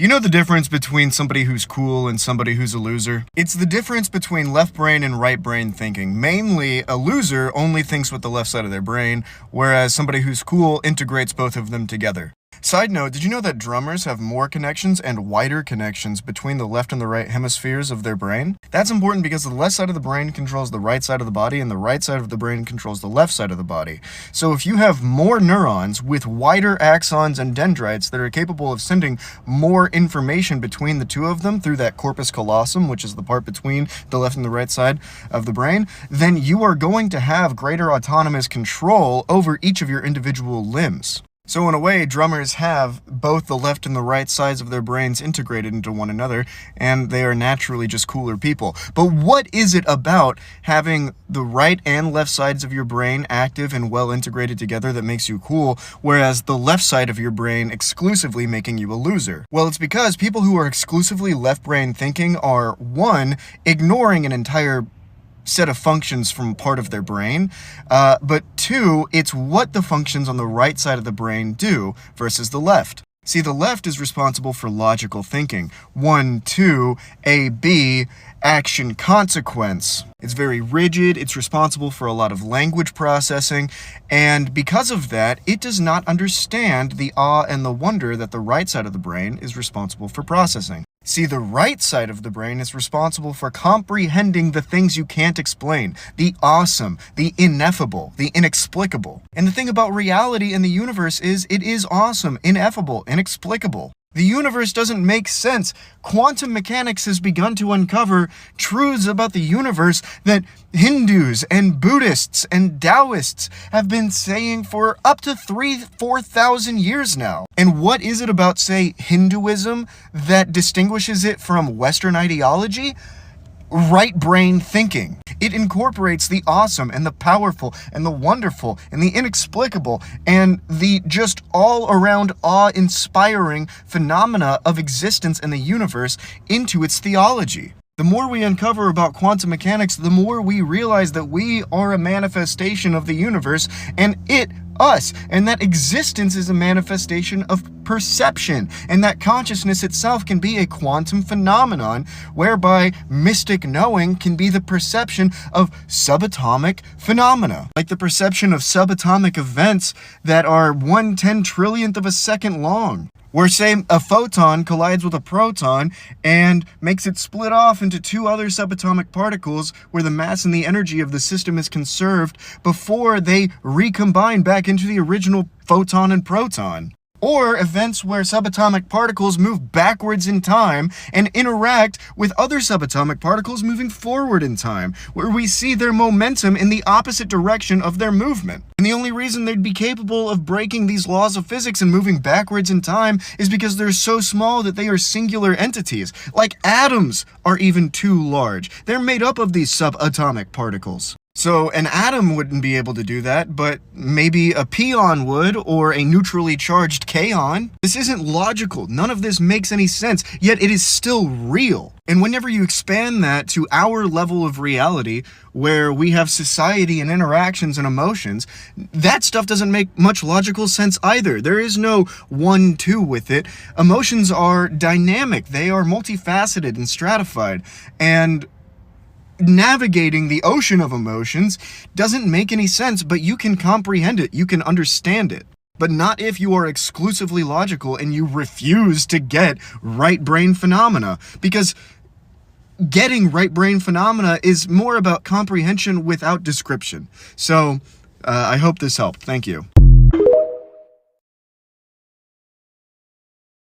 You know the difference between somebody who's cool and somebody who's a loser? It's the difference between left brain and right brain thinking. Mainly, a loser only thinks with the left side of their brain, whereas somebody who's cool integrates both of them together. Side note, did you know that drummers have more connections and wider connections between the left and the right hemispheres of their brain? That's important because the left side of the brain controls the right side of the body and the right side of the brain controls the left side of the body. So if you have more neurons with wider axons and dendrites that are capable of sending more information between the two of them through that corpus callosum, which is the part between the left and the right side of the brain, then you are going to have greater autonomous control over each of your individual limbs. So in a way, drummers have both the left and the right sides of their brains integrated into one another, and they are naturally just cooler people. But what is it about having the right and left sides of your brain active and well integrated together that makes you cool, whereas the left side of your brain exclusively making you a loser? Well, it's because people who are exclusively left brain thinking are, one, ignoring an entire set of functions from part of their brain, but two, it's what the functions on the right side of the brain do versus the left. See, the left is responsible for logical thinking. 1, 2, A, B, action, consequence. It's very rigid, it's responsible for a lot of language processing, and because of that, it does not understand the awe and the wonder that the right side of the brain is responsible for processing. See, the right side of the brain is responsible for comprehending the things you can't explain, the awesome, the ineffable, the inexplicable. And the thing about reality in the universe is it is awesome, ineffable, inexplicable. The universe doesn't make sense. Quantum mechanics has begun to uncover truths about the universe that Hindus and Buddhists and Taoists have been saying for up to 4,000 years now. And what is it about, say, Hinduism that distinguishes it from Western ideology? Right brain thinking. It incorporates the awesome and the powerful and the wonderful and the inexplicable and the just all around awe-inspiring phenomena of existence in the universe into its theology. The more we uncover about quantum mechanics, the more we realize that we are a manifestation of the universe and us, and that existence is a manifestation of perception, and that consciousness itself can be a quantum phenomenon, whereby mystic knowing can be the perception of subatomic phenomena, like the perception of subatomic events that are 1/10 trillionth of a second long. Where, say, a photon collides with a proton and makes it split off into two other subatomic particles where the mass and the energy of the system is conserved before they recombine back into the original photon and proton. Or events where subatomic particles move backwards in time and interact with other subatomic particles moving forward in time, where we see their momentum in the opposite direction of their movement. And the only reason they'd be capable of breaking these laws of physics and moving backwards in time is because they're so small that they are singular entities. Like atoms are even too large. They're made up of these subatomic particles. So an atom wouldn't be able to do that, but maybe a pion would, or a neutrally charged kaon. This isn't logical. None of this makes any sense, yet it is still real. And whenever you expand that to our level of reality, where we have society and interactions and emotions, that stuff doesn't make much logical sense either. There is no 1-2 with it. Emotions are dynamic. They are multifaceted and stratified. And navigating the ocean of emotions doesn't make any sense, but you can comprehend it, you can understand it. But not if you are exclusively logical and you refuse to get right brain phenomena, because getting right brain phenomena is more about comprehension without description. So, I hope this helped. Thank you.